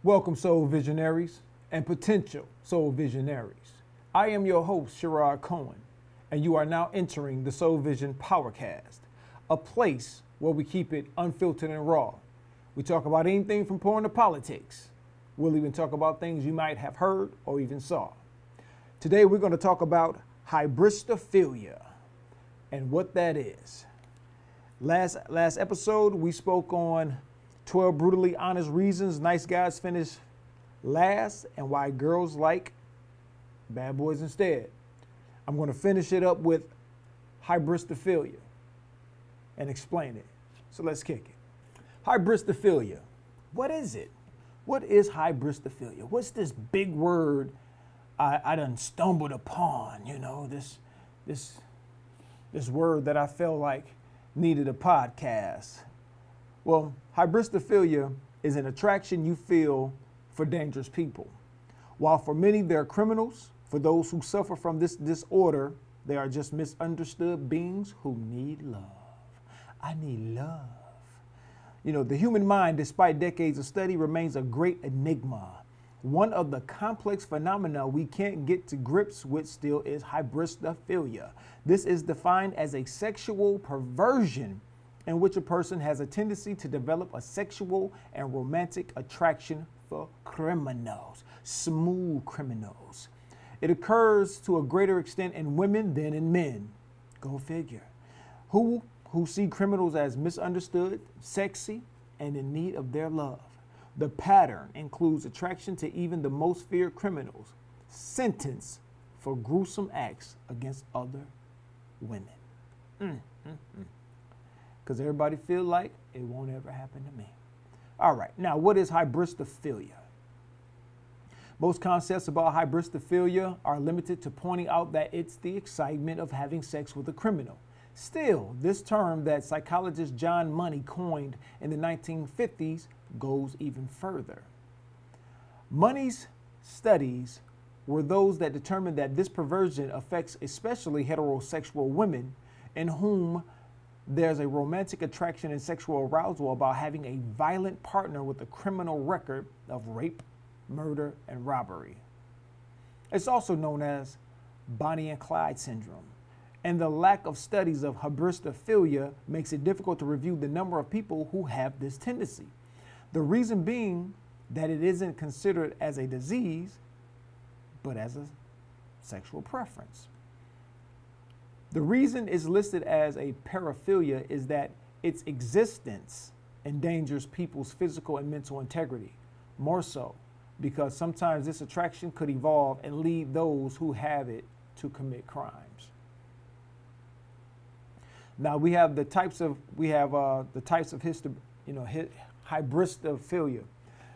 Welcome, soul visionaries and potential soul visionaries. I am your host, Sherrod Cohen, and you are now entering the Soul Vision Powercast, a place where we keep it unfiltered and raw. We talk about anything from porn to politics. We'll even talk about things you might have heard or even saw. Today, we're going to talk about Hybristophilia and what that is. Last episode, we spoke on 12 brutally honest reasons nice guys finish last and why girls like bad boys instead. I'm going to finish it up with Hybristophilia and explain it. So let's kick it. Hybristophilia. What is it? What is Hybristophilia? What's this big word I done stumbled upon, this word that I felt like needed a podcast. Well, Hybristophilia is an attraction you feel for dangerous people. While for many they're criminals, for those who suffer from this disorder, they are just misunderstood beings who need love. I need love. The human mind, despite decades of study, remains a great enigma. One of the complex phenomena we can't get to grips with still is hybristophilia. This is defined as a sexual perversion in which a person has a tendency to develop a sexual and romantic attraction for criminals, smooth criminals. It occurs to a greater extent in women than in men. Go figure. Who see criminals as misunderstood, sexy, and in need of their love. The pattern includes attraction to even the most feared criminals, sentenced for gruesome acts against other women. Because everybody feel like it won't ever happen to me. All right, now what is hybristophilia? Most concepts about hybristophilia are limited to pointing out that it's the excitement of having sex with a criminal. Still, this term that psychologist John Money coined in the 1950s goes even further. Money's studies were those that determined that this perversion affects especially heterosexual women in whom there's a romantic attraction and sexual arousal about having a violent partner with a criminal record of rape, murder, and robbery. It's also known as Bonnie and Clyde syndrome. And the lack of studies of hybristophilia makes it difficult to review the number of people who have this tendency. The reason being that it isn't considered as a disease, but as a sexual preference. The reason it's listed as a paraphilia is that its existence endangers people's physical and mental integrity, more so because sometimes this attraction could evolve and lead those who have it to commit crimes. Now we have the types of hybristophilia.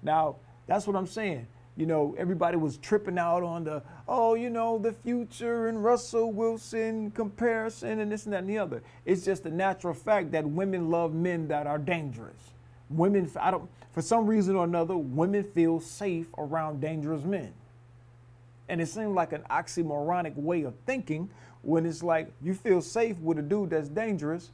Now that's what I'm saying. Everybody was tripping out on the Future and Russell Wilson comparison and this and that and the other. It's just a natural fact that women love men that are dangerous. For some reason or another, women feel safe around dangerous men. And it seems like an oxymoronic way of thinking when it's like you feel safe with a dude that's dangerous.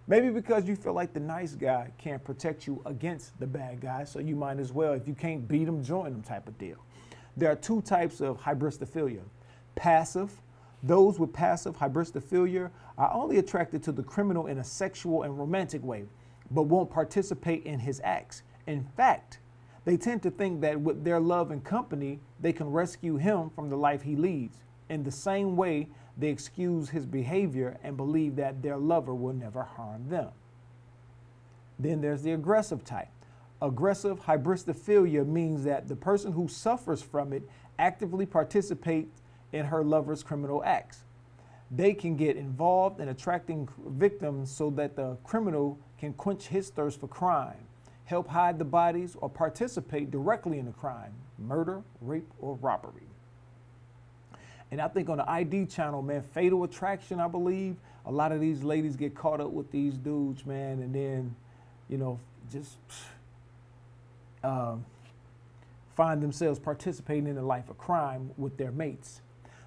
Maybe because you feel like the nice guy can't protect you against the bad guy, so you might as well, if you can't beat him, join him type of deal. There are two types of hybristophilia. Passive. Those with passive hybristophilia are only attracted to the criminal in a sexual and romantic way, but won't participate in his acts. In fact, they tend to think that with their love and company, they can rescue him from the life he leads. In the same way, they excuse his behavior and believe that their lover will never harm them. Then there's the aggressive type. Aggressive hybristophilia means that the person who suffers from it actively participates in her lover's criminal acts. They can get involved in attracting victims so that the criminal can quench his thirst for crime, help hide the bodies, or participate directly in the crime, murder, rape, or robbery. And I think on the ID channel, man, Fatal Attraction, I believe, a lot of these ladies get caught up with these dudes, man, and then, just find themselves participating in the life of crime with their mates.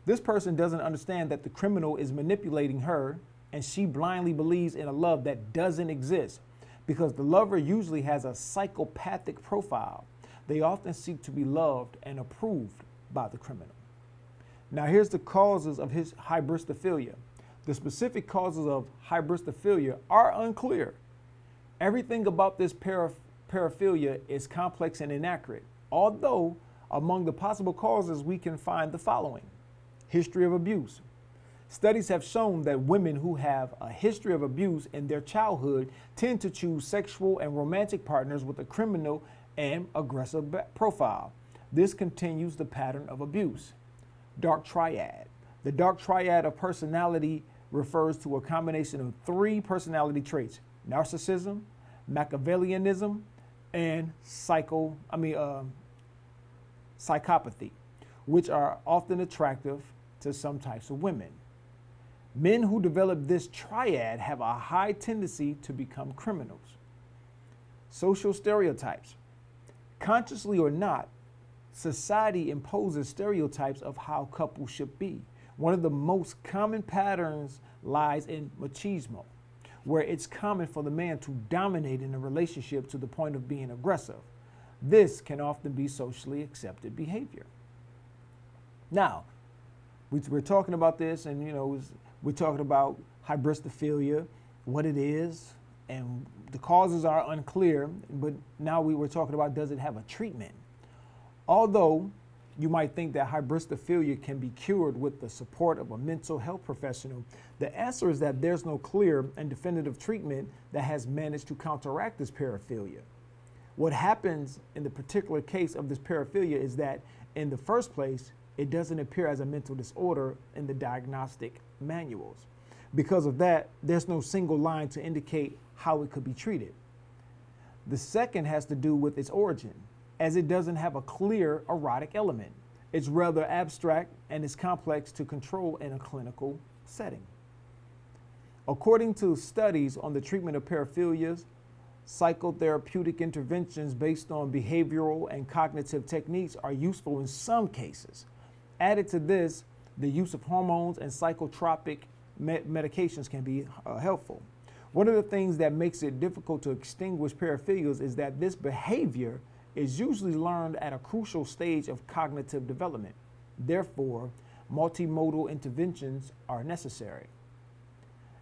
This person doesn't understand that the criminal is manipulating her, and she blindly believes in a love that doesn't exist because the lover usually has a psychopathic profile. They often seek to be loved and approved by the criminal. Now, here's the causes of his hybristophilia. The specific causes of hybristophilia are unclear. Everything about this paraphilia is complex and inaccurate, although among the possible causes we can find the following. History of abuse. Studies have shown that women who have a history of abuse in their childhood tend to choose sexual and romantic partners with a criminal and aggressive profile. This continues the pattern of abuse. Dark triad. The dark triad of personality refers to a combination of three personality traits: narcissism, Machiavellianism, and psychopathy, which are often attractive to some types of women. Men who develop this triad have a high tendency to become criminals. Social stereotypes. Consciously or not, society imposes stereotypes of how couples should be. One of the most common patterns lies in machismo, where it's common for the man to dominate in a relationship to the point of being aggressive. This can often be socially accepted behavior. Now, we're talking about this, and we're talking about hybristophilia, what it is, and the causes are unclear, but now we were talking about, does it have a treatment? Although you might think that hybristophilia can be cured with the support of a mental health professional, the answer is that there's no clear and definitive treatment that has managed to counteract this paraphilia. What happens in the particular case of this paraphilia is that, in the first place, it doesn't appear as a mental disorder in the diagnostic manuals. Because of that, there's no single line to indicate how it could be treated. The second has to do with its origin, as it doesn't have a clear erotic element. It's rather abstract and is complex to control in a clinical setting. According to studies on the treatment of paraphilias, psychotherapeutic interventions based on behavioral and cognitive techniques are useful in some cases. Added to this, the use of hormones and psychotropic medications can be helpful. One of the things that makes it difficult to extinguish paraphilias is that this behavior is usually learned at a crucial stage of cognitive development. Therefore, multimodal interventions are necessary.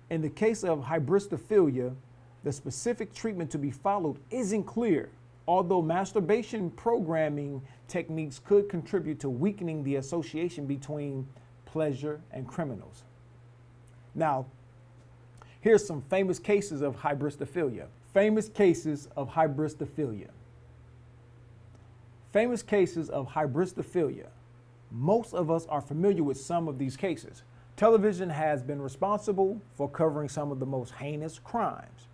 In the case of hybristophilia, the specific treatment to be followed isn't clear, although masturbation programming techniques could contribute to weakening the association between pleasure and criminals. Now, here's some famous cases of hybristophilia. Famous cases of hybristophilia. Famous cases of hybristophilia. Most of us are familiar with some of these cases. Television has been responsible for covering some of the most heinous crimes.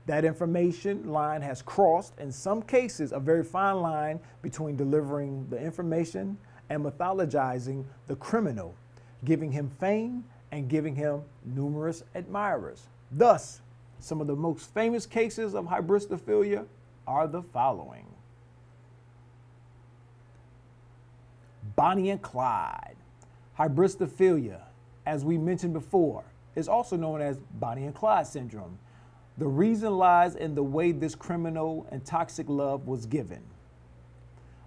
That information line has crossed, in some cases, a very fine line between delivering the information and mythologizing the criminal, giving him fame and giving him numerous admirers. Thus, some of the most famous cases of hybristophilia are the following. Bonnie and Clyde. Hybristophilia, as we mentioned before, is also known as Bonnie and Clyde syndrome. The reason lies in the way this criminal and toxic love was given.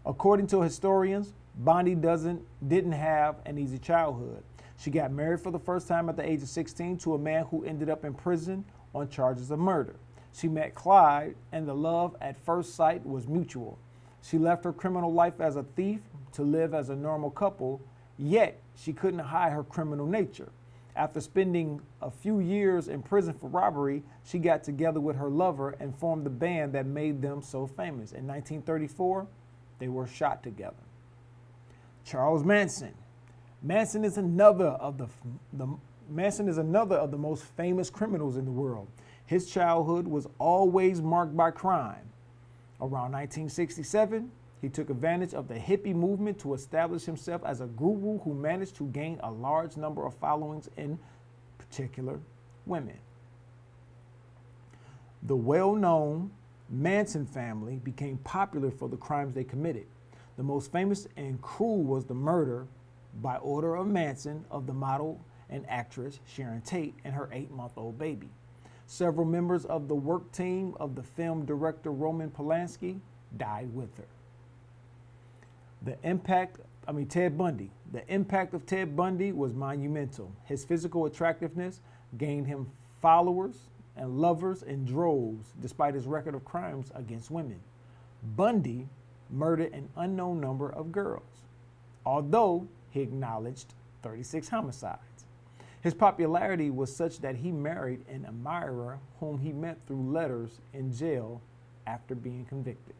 According to historians, Bonnie didn't have an easy childhood. She got married for the first time at the age of 16 to a man who ended up in prison on charges of murder. She met Clyde, and the love at first sight was mutual. She left her criminal life as a thief to live as a normal couple, yet she couldn't hide her criminal nature. After spending a few years in prison for robbery, she got together with her lover and formed the band that made them so famous. In 1934, they were shot together. Charles Manson. Manson is another of the most famous criminals in the world. His childhood was always marked by crime. Around 1967, he took advantage of the hippie movement to establish himself as a guru who managed to gain a large number of followings, in particular women. The well-known Manson family became popular for the crimes they committed. The most famous and cruel was the murder, by order of Manson, of the model and actress Sharon Tate and her 8-month-old baby. Several members of the work team of the film director Roman Polanski died with her. Ted Bundy. The impact of Ted Bundy was monumental. His physical attractiveness gained him followers and lovers in droves despite his record of crimes against women. Bundy murdered an unknown number of girls, although he acknowledged 36 homicides. His popularity was such that he married an admirer whom he met through letters in jail after being convicted.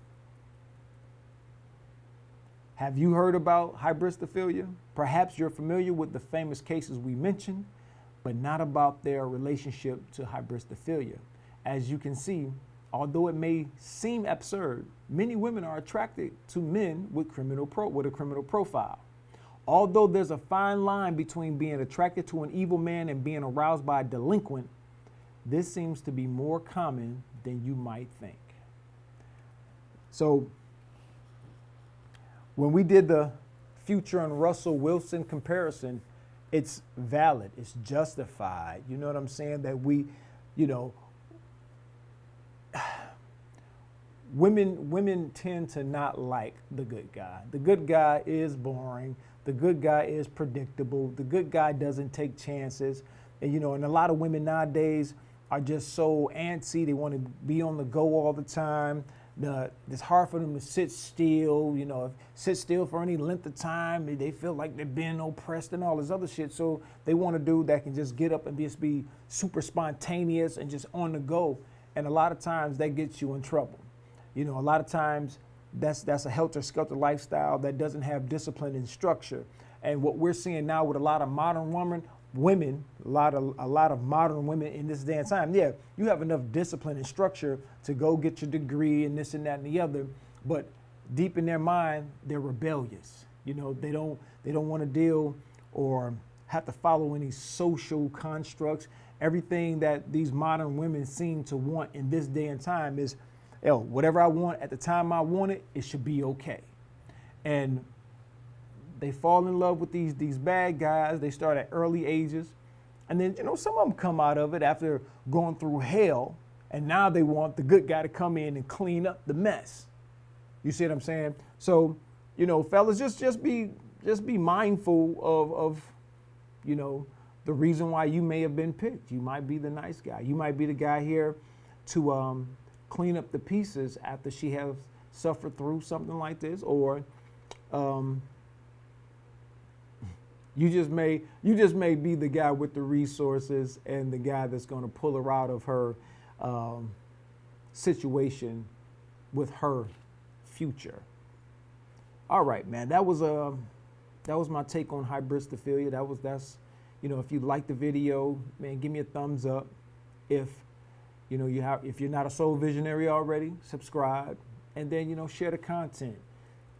Have you heard about hybristophilia? Perhaps you're familiar with the famous cases we mentioned, but not about their relationship to hybristophilia. As you can see, although it may seem absurd, many women are attracted to men with a criminal profile. Although there's a fine line between being attracted to an evil man and being aroused by a delinquent, this seems to be more common than you might think. So, when we did the Future and Russell Wilson comparison, it's valid, it's justified. You know what I'm saying? That women tend to not like the good guy. The good guy is boring. The good guy is predictable. The good guy doesn't take chances. And a lot of women nowadays are just so antsy. They want to be on the go all the time. It's hard for them to sit still, sit still for any length of time. They feel like they're being oppressed and all this other shit. So they want a dude that can just get up and just be super spontaneous and just on the go. And a lot of times that gets you in trouble. A lot of times that's a helter-skelter lifestyle that doesn't have discipline and structure. And what we're seeing now with a lot of modern women, a lot of modern women in this day and time, yeah, you have enough discipline and structure to go get your degree and this and that and the other, but deep in their mind, they're rebellious. They don't want to deal or have to follow any social constructs. Everything that these modern women seem to want in this day and time is, whatever I want at the time I want it, it should be okay. And they fall in love with these bad guys. They start at early ages. And then, some of them come out of it after going through hell. And now they want the good guy to come in and clean up the mess. You see what I'm saying? So, fellas, just be mindful of the reason why you may have been picked. You might be the nice guy. You might be the guy here to clean up the pieces after she has suffered through something like this, or you just may be the guy with the resources and the guy that's going to pull her out of her situation with her future. All right, man. That was my take on hybristophilia. That's if you like the video, man, give me a thumbs up. If you're not a soul visionary already, subscribe, and then share the content.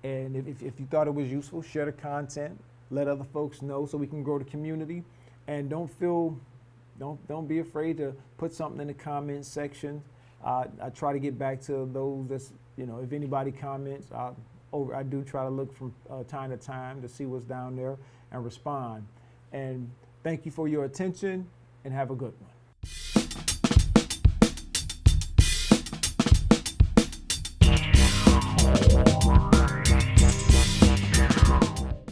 And if you thought it was useful, share the content. Let other folks know so we can grow the community. And don't be afraid to put something in the comment section. I try to get back to those that's, if anybody comments, I do try to look from time to time to see what's down there and respond. And thank you for your attention, and have a good one.